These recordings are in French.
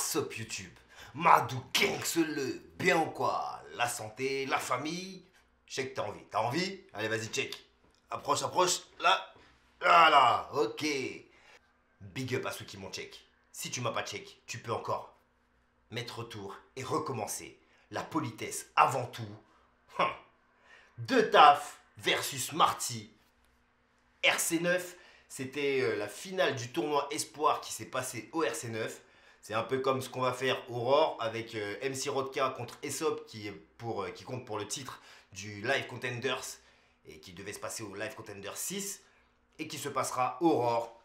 What's up YouTube? Madou Gangs le bien ou quoi? La santé, la famille? Je sais que t'as envie. T'as envie? Allez vas-y check. Approche, approche. Là. Voilà. Ok. Big up à ceux qui m'ont check. Si tu m'as pas check, tu peux encore mettre retour et recommencer. La politesse avant tout. De Taf versus Marty. RC9, c'était la finale du tournoi Espoir qui s'est passé au RC9. C'est un peu comme ce qu'on va faire Aurore avec MC Rodka contre Aesop qui compte pour le titre du Live Contenders et qui devait se passer au Live Contenders 6 et qui se passera Aurore.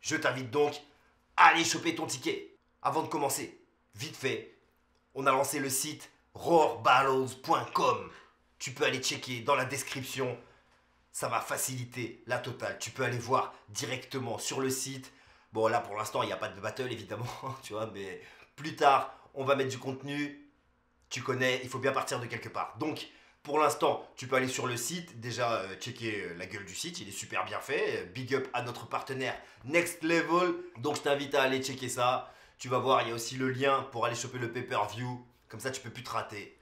Je t'invite donc à aller choper ton ticket. Avant de commencer, vite fait, on a lancé le site roarbattles.com. Tu peux aller checker dans la description. Ça va faciliter la totale. Tu peux aller voir directement sur le site. Bon, là, pour l'instant, il n'y a pas de battle, évidemment, tu vois, mais plus tard, on va mettre du contenu. Tu connais, il faut bien partir de quelque part. Donc, pour l'instant, tu peux aller sur le site, déjà checker la gueule du site, il est super bien fait. Big up à notre partenaire Next Level. Donc, je t'invite à aller checker ça. Tu vas voir, il y a aussi le lien pour aller choper le pay-per-view. Comme ça, tu peux plus te rater.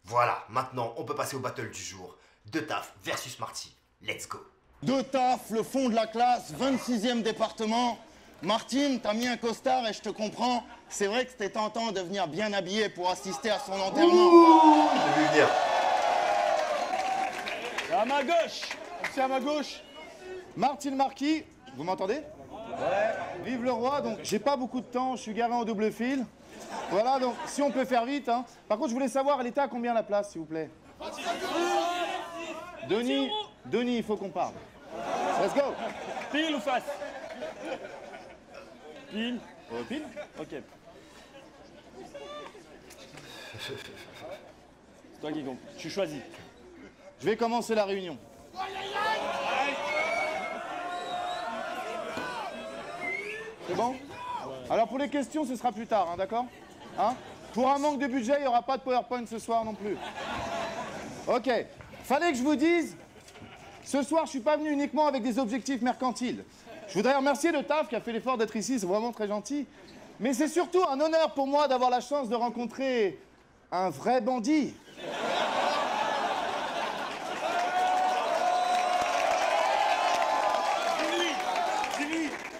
Voilà, maintenant, on peut passer au battle du jour. De Taf versus Marty. Let's go. De Taf, le fond de la classe, 26e département. Martine, t'as mis un costard et je te comprends. C'est vrai que c'était tentant de venir bien habillé pour assister à son enterrement. J'ai vu venir. À ma gauche, c'est à ma gauche. Martine Marquis, vous m'entendez? Ouais. Vive le roi, donc j'ai pas beaucoup de temps, je suis garé en double fil. Voilà, donc si on peut faire vite, hein. Par contre, je voulais savoir, elle était à combien la place, s'il vous plaît? Denis, il faut qu'on parle. Let's go. Pile ou face? Pile. Pile? Ok. C'est toi qui compte. Tu choisis. Je vais commencer la réunion. C'est bon? Alors pour les questions, ce sera plus tard, hein, d'accord? Hein? Pour un manque de budget, il n'y aura pas de PowerPoint ce soir non plus. Ok. Fallait que je vous dise, ce soir, je suis pas venu uniquement avec des objectifs mercantiles. Je voudrais remercier le Taf qui a fait l'effort d'être ici, c'est vraiment très gentil. Mais c'est surtout un honneur pour moi d'avoir la chance de rencontrer un vrai bandit.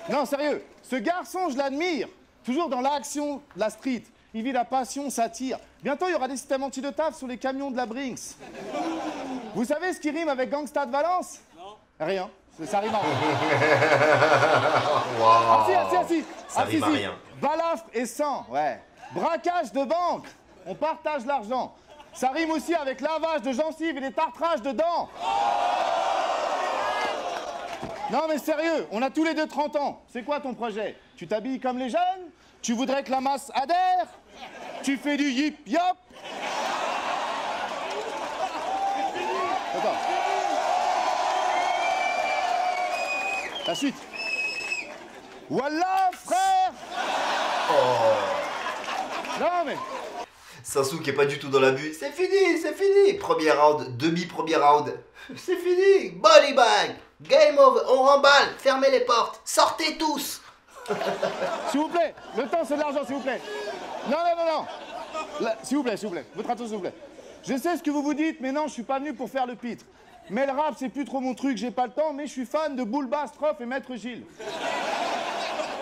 Non, sérieux, ce garçon, je l'admire. Toujours dans l'action de la street. Il vit la passion, ça tire. Bientôt, il y aura des systèmes anti de Taf sur les camions de la Brinks. Vous savez ce qui rime avec Gangsta de Valence? Non. Rien. Ça rime en rien. Wow. Assis. Ça rime à rien. Balafre et sang, ouais. Braquage de banque. On partage l'argent. Ça rime aussi avec lavage de gencives et des tartrages de dents. Non mais sérieux, on a tous les deux 30 ans. C'est quoi ton projet? Tu t'habilles comme les jeunes? Tu voudrais que la masse adhère? Tu fais du yip yop? Attends. La suite. Voilà, frère. Non mais... Sansou qui est pas du tout dans l'abus. C'est fini, c'est fini. Premier round, demi-premier round. C'est fini. Body bag. Game over. On remballe. Fermez les portes. Sortez tous. S'il vous plaît, le temps c'est de l'argent, s'il vous plaît. Non. Là, s'il vous plaît. Votre attention, s'il vous plaît. Je sais ce que vous vous dites, mais non, je suis pas venu pour faire le pitre. Mais le rap, c'est plus trop mon truc, j'ai pas le temps, mais je suis fan de Boulba, Stroff et Maître Gilles.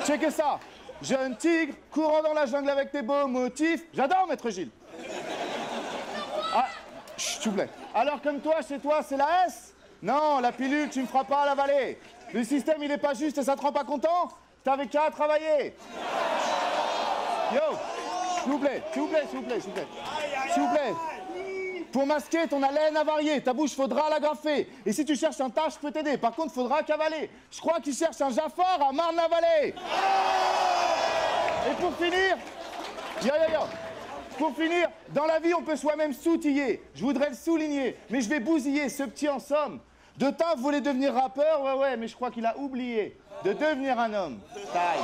Checkez ça. Jeune tigre, courant dans la jungle avec tes beaux motifs. J'adore Maître Gilles. Ah, chut, s'il vous plaît. Alors comme toi, chez toi, c'est la S? Non, la pilule, tu me feras pas l'avaler. Le système, il est pas juste et ça te rend pas content? T'avais qu'à travailler. Yo, s'il vous plaît. Pour masquer ton haleine avariée, ta bouche faudra l'agrafer. Et si tu cherches un tas, je peux t'aider. Par contre, faudra cavaler. Je crois qu'il cherche un Jafar à Marne-la-Vallée. Et pour finir, pour finir, dans la vie, on peut soi-même s'outiller. Je voudrais le souligner, mais je vais bousiller ce petit en somme. De Taf voulait devenir rappeur, ouais, mais je crois qu'il a oublié de devenir un homme. Taille.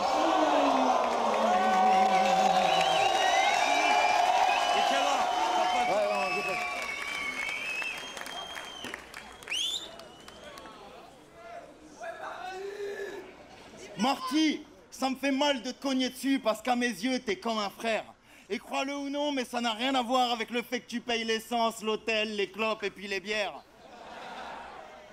Marty, Ça me fait mal de te cogner dessus parce qu'à mes yeux, t'es comme un frère. Et crois-le ou non, mais ça n'a rien à voir avec le fait que tu payes l'essence, l'hôtel, les clopes et puis les bières.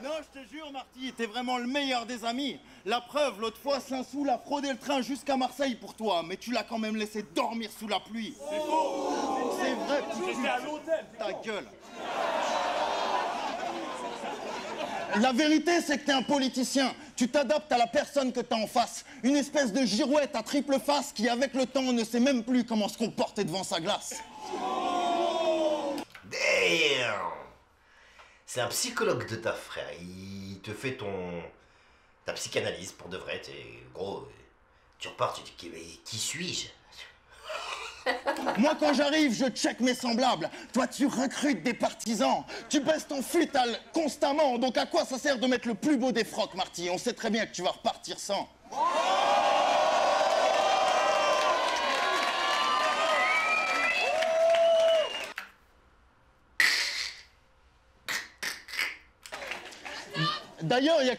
Non, je te jure, Marty, t'es vraiment le meilleur des amis. La preuve, l'autre fois, Saint-Soul a fraudé le train jusqu'à Marseille pour toi, mais tu l'as quand même laissé dormir sous la pluie. C'est faux. C'est vrai, J'étais à l'hôtel. ta gueule. La vérité, c'est que t'es un politicien. Tu t'adaptes à la personne que t'as en face. Une espèce de girouette à triple face qui, avec le temps, ne sait même plus comment se comporter devant sa glace. Damn! C'est un psychologue de taf, frère. Il te fait ta psychanalyse pour de vrai. Gros, tu repars, tu te dis, mais qui suis-je? Moi, quand j'arrive, je check mes semblables. Toi, tu recrutes des partisans. Tu baisses ton futal constamment. Donc, à quoi ça sert de mettre le plus beau des frocs, Marty? On sait très bien que tu vas repartir sans. D'ailleurs, il y a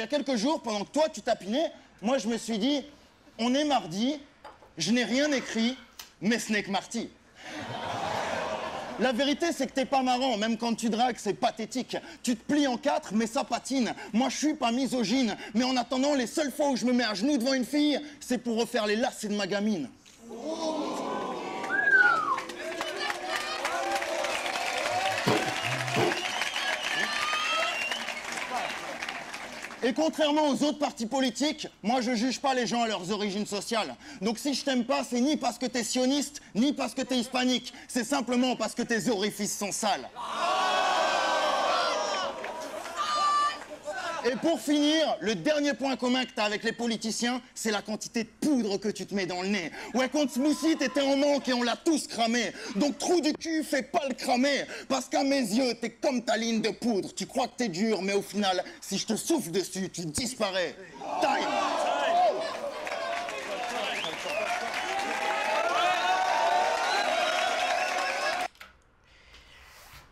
quelques jours, pendant que toi, tu tapinais, moi, je me suis dit, on est mardi, je n'ai rien écrit, mais ce n'est que Marty. La vérité, c'est que t'es pas marrant, même quand tu dragues, c'est pathétique. Tu te plies en quatre, mais ça patine. Moi, je suis pas misogyne, mais en attendant, les seules fois où je me mets à genoux devant une fille, c'est pour refaire les lacets de ma gamine. Et contrairement aux autres partis politiques, moi je juge pas les gens à leurs origines sociales. Donc si je t'aime pas, c'est ni parce que t'es sioniste, ni parce que t'es hispanique. C'est simplement parce que tes orifices sont sales. Et pour finir, le dernier point commun que t'as avec les politiciens, c'est la quantité de poudre que tu te mets dans le nez. Ouais, contre Smoothie, t'étais en manque et on l'a tous cramé. Donc trou du cul, fais pas le cramer. Parce qu'à mes yeux, t'es comme ta ligne de poudre. Tu crois que t'es dur, mais au final, si je te souffle dessus, tu disparais. Time!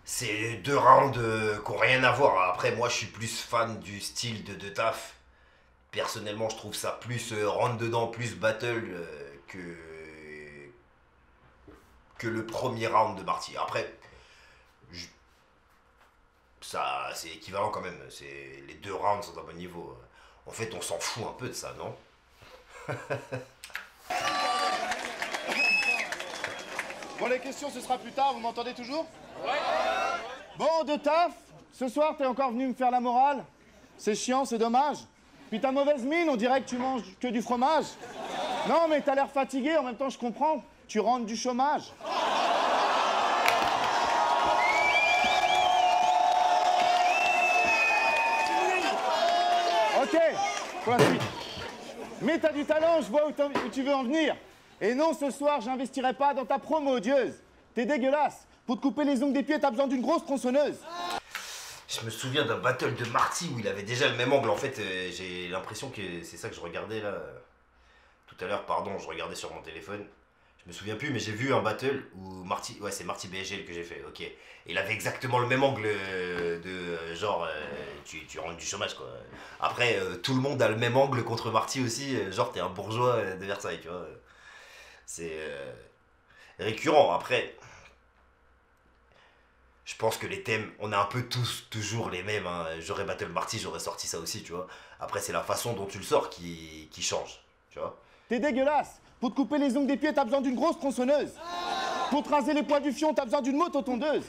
C'est deux rounds qui n'ont rien à voir. Après, moi, je suis plus fan du style de taf. Personnellement, je trouve ça plus rentre dedans, plus battle que le premier round de Marty. Après, ça, c'est équivalent quand même. Les deux rounds sont à bon niveau. En fait, on s'en fout un peu de ça, non? Bon, les questions, ce sera plus tard, vous m'entendez toujours? Ouais. Bon, de taf, ce soir, t'es encore venu me faire la morale? C'est chiant, c'est dommage. Puis ta mauvaise mine, on dirait que tu manges que du fromage. Non, mais t'as l'air fatigué, en même temps, je comprends. Tu rentres du chômage. Ok, pour la suite. Mais t'as du talent, je vois où tu veux en venir. Et non, ce soir, j'investirai pas dans ta promo odieuse. T'es dégueulasse. Pour te couper les ongles des pieds, t'as besoin d'une grosse tronçonneuse. Je me souviens d'un battle de Marty où il avait déjà le même angle. En fait, j'ai l'impression que c'est ça que je regardais là. Tout à l'heure, pardon, je regardais sur mon téléphone. Je me souviens plus, mais j'ai vu un battle où Marty... Ouais, c'est Marty BSG que j'ai fait, ok. Et il avait exactement le même angle de genre... tu rentres du chômage, quoi. Après, tout le monde a le même angle contre Marty aussi. Genre, t'es un bourgeois de Versailles, tu vois. C'est récurrent. Après... Je pense que les thèmes, on a un peu tous toujours les mêmes. Hein. J'aurais battle Marty, j'aurais sorti ça aussi, tu vois. Après, c'est la façon dont tu le sors qui change, tu vois. T'es dégueulasse. Pour te couper les ongles des pieds, t'as besoin d'une grosse tronçonneuse. Pour te raser les poils du fion, t'as besoin d'une moto-tondeuse.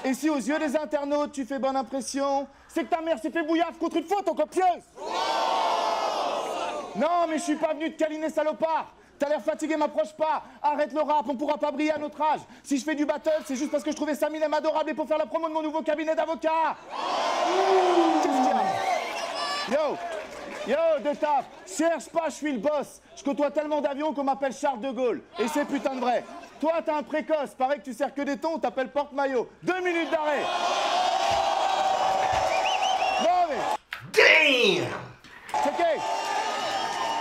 Et si aux yeux des internautes, tu fais bonne impression, c'est que ta mère s'est fait bouillasse contre une photo copieuse. Non, mais je suis pas venu te câliner, salopard. T'as l'air fatigué, m'approche pas. Arrête le rap, on pourra pas briller à notre âge. Si je fais du battle, c'est juste parce que je trouvais Saminem adorable et pour faire la promo de mon nouveau cabinet d'avocats. Qu'est-ce qu'il y a? Yo, de taf, cherche pas, je suis le boss. Je côtoie tellement d'avions qu'on m'appelle Charles de Gaulle. Et c'est putain de vrai. Toi, t'es un précoce. Pareil que tu sers que des tons, on t'appelle porte-maillot. 2 minutes d'arrêt. Non, mais... Damn! C'est ok.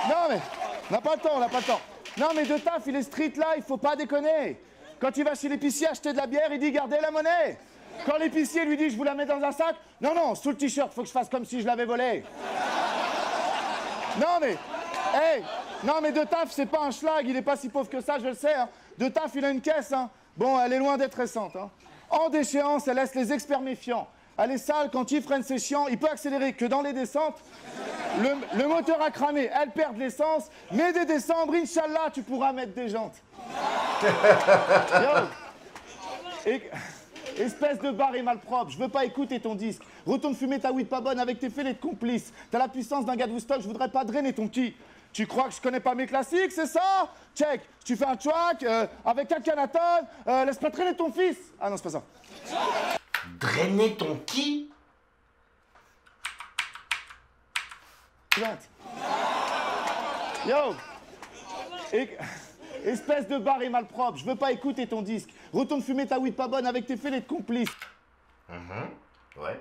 Non, mais... On n'a pas le temps, on n'a pas le temps. Non, mais de taf, il est street là, il faut pas déconner. Quand tu vas chez l'épicier acheter de la bière, il dit gardez la monnaie. Quand l'épicier lui dit je vous la mets dans un sac, non, non, sous le t-shirt, faut que je fasse comme si je l'avais volé. Non, mais Hey, non mais De Taf, c'est pas un schlag, il est pas si pauvre que ça, je le sais. Hein. De Taf, il a une caisse, hein. Bon, elle est loin d'être récente. Hein. En déchéance, elle laisse les experts méfiants. Elle est sale, quand il freine, c'est chiant. Il peut accélérer que dans les descentes. Le moteur a cramé, elle perd de l'essence. Mais dès décembre, Inch'Allah, tu pourras mettre des jantes. Yo. Espèce de barré malpropre, je veux pas écouter ton disque. Retourne fumer ta weed pas bonne avec tes fêlés de complices. T'as la puissance d'un gars de Woodstock, je voudrais pas drainer ton qui. Tu crois que je connais pas mes classiques, c'est ça? Check, tu fais un track avec un Canaton, laisse pas traîner ton fils. Ah non, c'est pas ça. Drainer ton qui? Yo. Espèce de barré malpropre, je veux pas écouter ton disque. Retourne fumer ta weed pas bonne avec tes fêlés de complices. Ouais.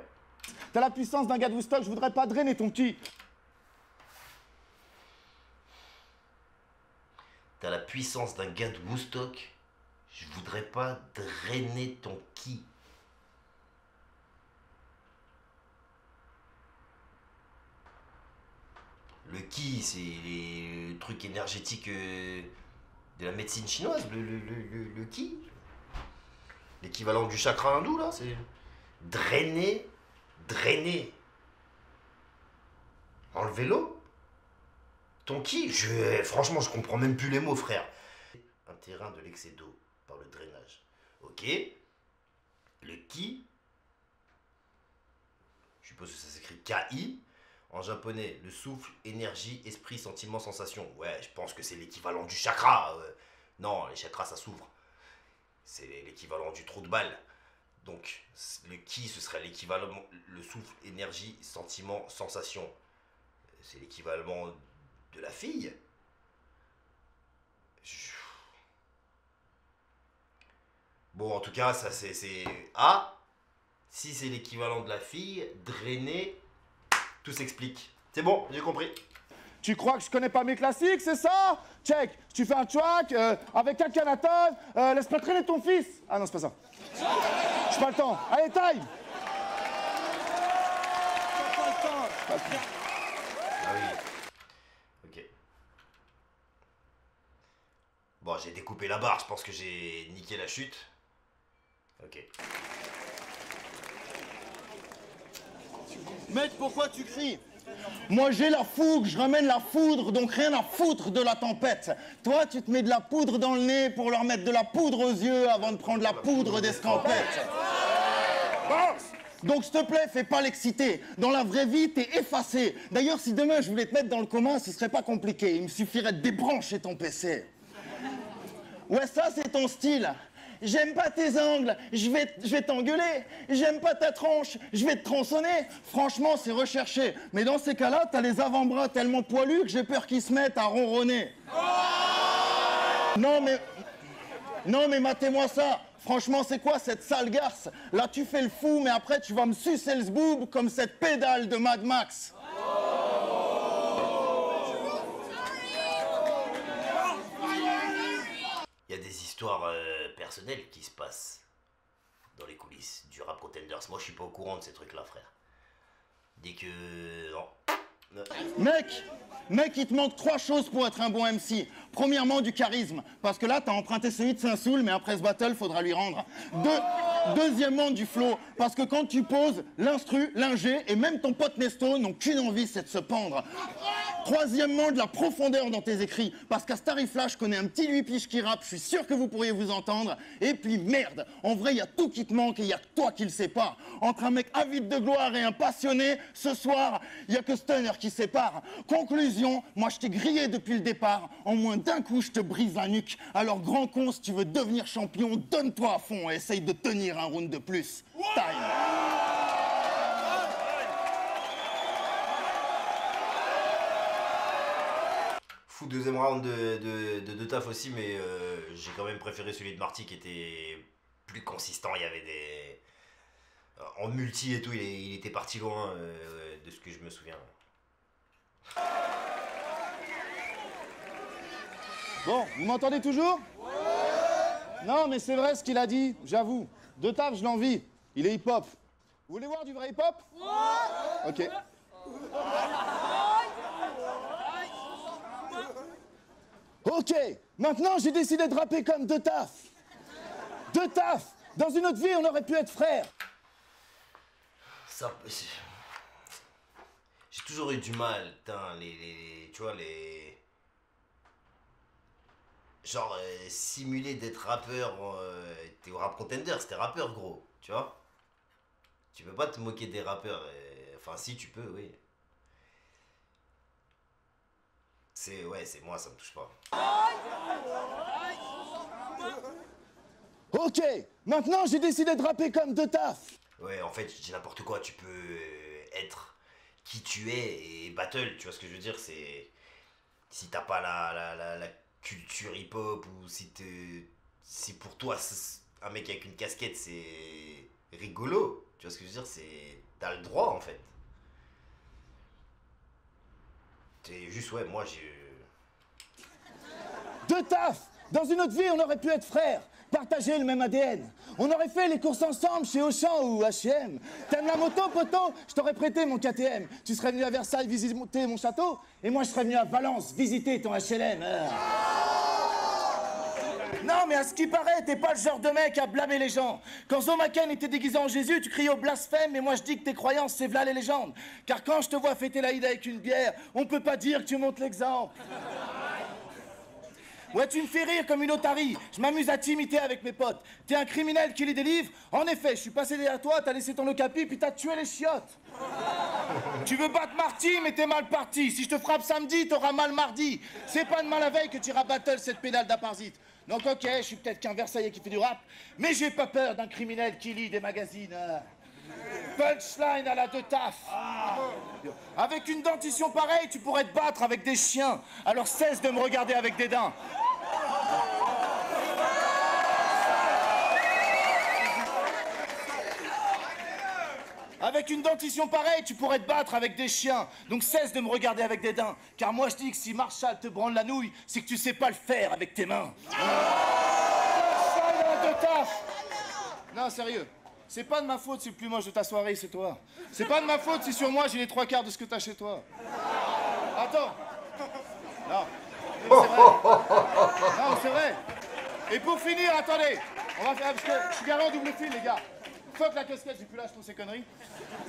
T'as la puissance d'un gars de Woodstock, je voudrais pas drainer ton qui. T'as la puissance d'un gars de Woodstock. Je voudrais pas drainer ton qui. Le ki, c'est les trucs énergétiques de la médecine chinoise. Le ki. L'équivalent du chakra hindou, là, c'est... Drainer. Enlever l'eau. Ton ki, franchement, je comprends même plus les mots, frère. Un terrain de l'excès d'eau par le drainage. Ok. Le ki. Je suppose que ça s'écrit K-I. En japonais, le souffle, énergie, esprit, sentiment, sensation. Ouais, je pense que c'est l'équivalent du chakra. Non, les chakras, ça s'ouvre. C'est l'équivalent du trou de balle. Donc, le ki, ce serait l'équivalent, le souffle, énergie, sentiment, sensation. C'est l'équivalent de la fille. Bon, en tout cas, ça c'est... Ah, si c'est l'équivalent de la fille, drainer... Tout s'explique. C'est bon, j'ai compris. Tu crois que je connais pas mes classiques, c'est ça? Check, tu fais un track avec un Canaton, laisse pas traîner ton fils. Ah non, c'est pas ça. J'ai pas le temps. Allez, time. Ah oui. Ok. Bon, j'ai découpé la barre, je pense que j'ai niqué la chute. Ok. Mec, pourquoi tu cries? Moi j'ai la fougue, je ramène la foudre, donc rien à foutre de la tempête. Toi, tu te mets de la poudre dans le nez pour leur mettre de la poudre aux yeux avant de prendre la poudre d'escampette. Donc s'il te plaît, fais pas l'exciter. Dans la vraie vie, t'es effacé. D'ailleurs, si demain je voulais te mettre dans le commun, ce serait pas compliqué. Il me suffirait de débrancher ton PC. Ouais, ça c'est ton style. J'aime pas tes angles, je vais t'engueuler. J'aime pas ta tronche, je vais te tronçonner. Franchement, c'est recherché. Mais dans ces cas-là, t'as les avant-bras tellement poilus que j'ai peur qu'ils se mettent à ronronner. Non mais matez-moi ça. Franchement, c'est quoi cette sale garce? Là, tu fais le fou, mais après, tu vas me sucer le zboob comme cette pédale de Mad Max. Il y a des histoires personnelles qui se passent dans les coulisses du Rap Contenders. Moi, je suis pas au courant de ces trucs-là, frère. Dès que... Non. Mec, il te manque 3 choses pour être un bon MC. Premièrement, du charisme, parce que là, t'as emprunté celui de Saint-Soul, mais après ce battle, faudra lui rendre. Deuxièmement, du flow, parce que quand tu poses, l'instru, l'ingé et même ton pote Nesto n'ont qu'une envie, c'est de se pendre. Troisièmement, de la profondeur dans tes écrits, parce qu'à ce tarif-là, je connais un petit 8 piges qui rappe, je suis sûr que vous pourriez vous entendre. Et puis merde, en vrai, il y a tout qui te manque et il y a que toi qui le sépare. Entre un mec avide de gloire et un passionné, ce soir, il y a que Stunner qui sépare. Conclusion, moi je t'ai grillé depuis le départ. En moins d'un coup, je te brise la nuque. Alors grand con, si tu veux devenir champion, donne-toi à fond et essaye de tenir un round de plus. Time. Fou deuxième round de taf aussi, mais j'ai quand même préféré celui de Marty qui était plus consistant. Il y avait des... En multi et tout, il était parti loin de ce que je me souviens. Bon, vous m'entendez toujours? Non, mais c'est vrai ce qu'il a dit, j'avoue. De Taf, je l'envie. Il est hip-hop. Vous voulez voir du vrai hip-hop? Ok. Ok, maintenant j'ai décidé de rapper comme De Taf. De Taf. Dans une autre vie, on aurait pu être frères. Ça... J'ai toujours eu du mal, putain, tu vois, genre, simuler d'être rappeur, t'es au Rap Contender, c'était rappeur, gros, tu vois. Tu peux pas te moquer des rappeurs, enfin, si, tu peux, oui. Ouais, c'est moi, ça me touche pas. Ok, maintenant j'ai décidé de rapper comme De Taf. Ouais, en fait, je dis n'importe quoi, tu peux être qui tu es et battle, tu vois ce que je veux dire, c'est... Si t'as pas la culture hip-hop ou si pour toi, un mec avec une casquette, c'est rigolo, tu vois ce que je veux dire, t'as le droit, en fait. C'est juste, ouais, moi, j'ai... De Taf. Dans une autre vie, on aurait pu être frères. Partager le même ADN. On aurait fait les courses ensemble chez Auchan ou H&M. T'aimes la moto, poto? Je t'aurais prêté mon KTM. Tu serais venu à Versailles visiter mon château, et moi je serais venu à Valence visiter ton HLM. Non, mais à ce qui paraît, t'es pas le genre de mec à blâmer les gens. Quand Zomaken était déguisé en Jésus, tu criais au blasphème, et moi je dis que tes croyances, c'est v'là les légendes. Car quand je te vois fêter l'Aïd avec une bière, on peut pas dire que tu montres l'exemple. Ouais, tu me fais rire comme une otarie. Je m'amuse à t'imiter avec mes potes. T'es un criminel qui lit des livres. En effet, je suis passé derrière toi, t'as laissé ton okapi, puis t'as tué les chiottes. Tu veux battre Marty, mais t'es mal parti. Si je te frappe samedi, t'auras mal mardi. C'est pas demain la veille que t'iras battle cette pédale d'aparzite. Donc ok, je suis peut-être qu'un Versaillais qui fait du rap, mais j'ai pas peur d'un criminel qui lit des magazines. Punchline à la De Taf. Avec une dentition pareille, tu pourrais te battre avec des chiens. Alors cesse de me regarder avec dédain. Avec une dentition pareille, tu pourrais te battre avec des chiens. Donc cesse de me regarder avec dédain. Car moi je dis que si Marshall te branle la nouille, c'est que tu sais pas le faire avec tes mains. Punchline à la De Taf. Non, sérieux. C'est pas de ma faute si le plus moche de ta soirée, c'est toi. C'est pas de ma faute si sur moi j'ai les 3/4 de ce que t'as chez toi. Attends. Non. C'est vrai. Non, c'est vrai. Et pour finir, attendez. On va faire, parce que je suis garé en double fil, les gars. Fuck la casquette, j'ai plus l'âge pour ces conneries.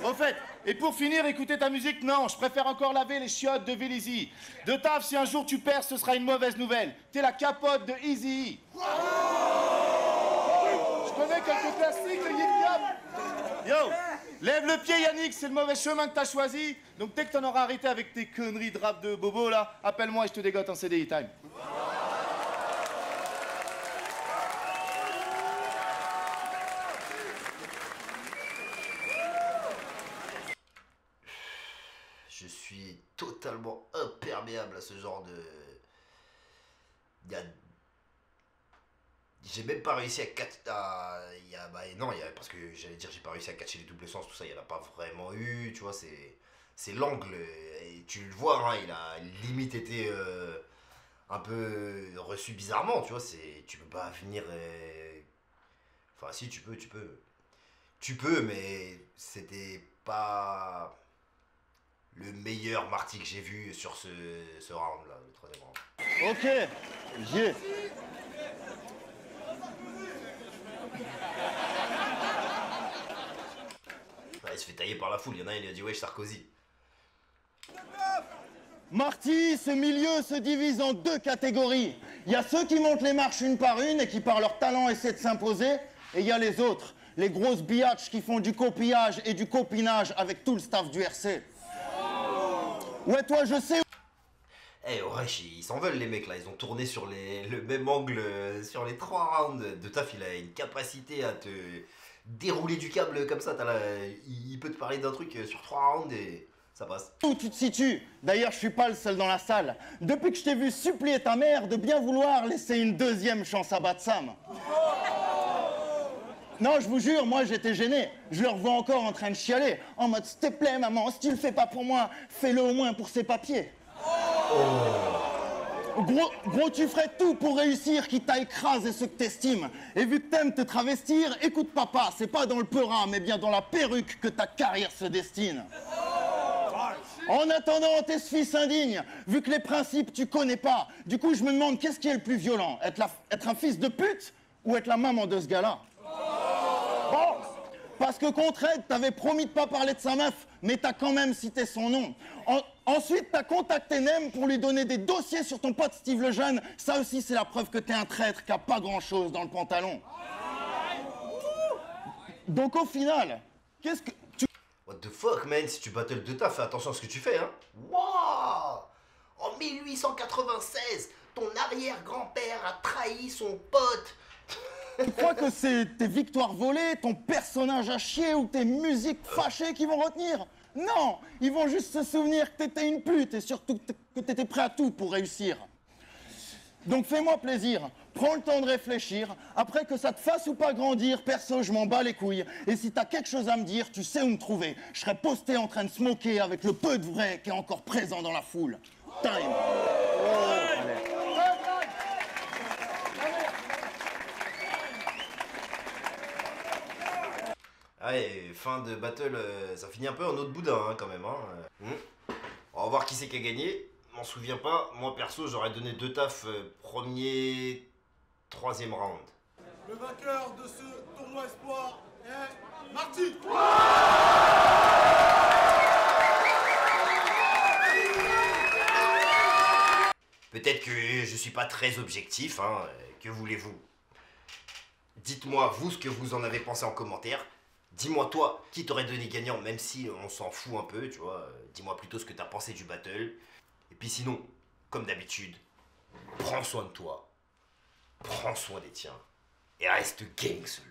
Au fait, et pour finir, écouter ta musique, non, je préfère encore laver les chiottes de Vélizy. De Taf, si un jour tu perds, ce sera une mauvaise nouvelle. T'es la capote de Easy. Je connais quelques classiques, le Yip Yap. Yo, lève le pied Yannick, c'est le mauvais chemin que t'as choisi. Donc dès que t'en auras arrêté avec tes conneries de rap de bobo là, appelle-moi et je te dégote en CDI time. Je suis totalement imperméable à ce genre de... J'ai même pas réussi à catcher... parce que j'allais dire j'ai pas réussi à catcher les doubles sens, tout ça, il y en a pas vraiment eu, tu vois, c'est l'angle, et tu le vois, hein, il a limite été un peu reçu bizarrement, tu vois, tu peux pas venir... Enfin si, tu peux, mais c'était pas le meilleur Marty que j'ai vu sur ce round là, le troisième round. Ok, yeah. Il se fait tailler par la foule, il y en a un, il a dit wesh Sarkozy. Marty, ce milieu se divise en deux catégories. Il y a ceux qui montent les marches une par une et qui par leur talent essaient de s'imposer, et il y a les autres, les grosses biatches qui font du copillage et du copinage avec tout le staff du RC. Ouais, toi, je sais... Eh ouais, ils s'en veulent les mecs là, ils ont tourné sur le même angle sur les 3 rounds. De Taf, il a une capacité à te dérouler du câble comme ça. Il peut te parler d'un truc sur 3 rounds et ça passe. Où tu te situes? D'ailleurs, je suis pas le seul dans la salle. Depuis que je t'ai vu supplier ta mère de bien vouloir laisser une deuxième chance à Batsam. Non, je vous jure, moi j'étais gêné. Je le revois encore en train de chialer. En mode, s'il te plaît maman, si tu le fais pas pour moi, fais-le au moins pour ses papiers. Gros, tu ferais tout pour réussir, qui t'a écrasé ce que t'estimes. Et vu que t'aimes te travestir, écoute papa, c'est pas dans le peurin, mais bien dans la perruque que ta carrière se destine. En attendant, t'es ce fils indigne, vu que les principes tu connais pas. Du coup, je me demande qu'est-ce qui est le plus violent, être un fils de pute ou être la maman de ce gars-là? Bon, parce que contre Ed, t'avais promis de pas parler de sa meuf, mais t'as quand même cité son nom. Ensuite, t'as contacté Nem pour lui donner des dossiers sur ton pote Steve Lejeune. Ça aussi, c'est la preuve que t'es un traître qui a pas grand-chose dans le pantalon. Donc au final, qu'est-ce que... What the fuck, man, si tu battles de taf, fais attention à ce que tu fais, hein. Waouh! En 1896, ton arrière-grand-père a trahi son pote. Tu crois que c'est tes victoires volées, ton personnage à chier ou tes musiques fâchées qui vont retenir? Non, ils vont juste se souvenir que t'étais une pute et surtout que t'étais prêt à tout pour réussir. Donc fais-moi plaisir, prends le temps de réfléchir, après que ça te fasse ou pas grandir, perso, je m'en bats les couilles. Et si t'as quelque chose à me dire, tu sais où me trouver. Je serai posté en train de smoker avec le peu de vrai qui est encore présent dans la foule. Time. Allez, fin de battle, ça finit un peu en autre boudin, hein, quand même, hein. On va voir qui c'est qui a gagné. M'en souviens pas, moi perso j'aurais donné 2 tafs premier, 3e round. Le vainqueur de ce tournoi espoir est Marty. Peut-être que je suis pas très objectif, hein, que voulez-vous? Dites-moi vous ce que vous en avez pensé en commentaire. Dis-moi toi qui t'aurais donné gagnant, même si on s'en fout un peu, tu vois. Dis-moi plutôt ce que t'as pensé du battle. Et puis sinon, comme d'habitude, prends soin de toi, prends soin des tiens, et reste gangster.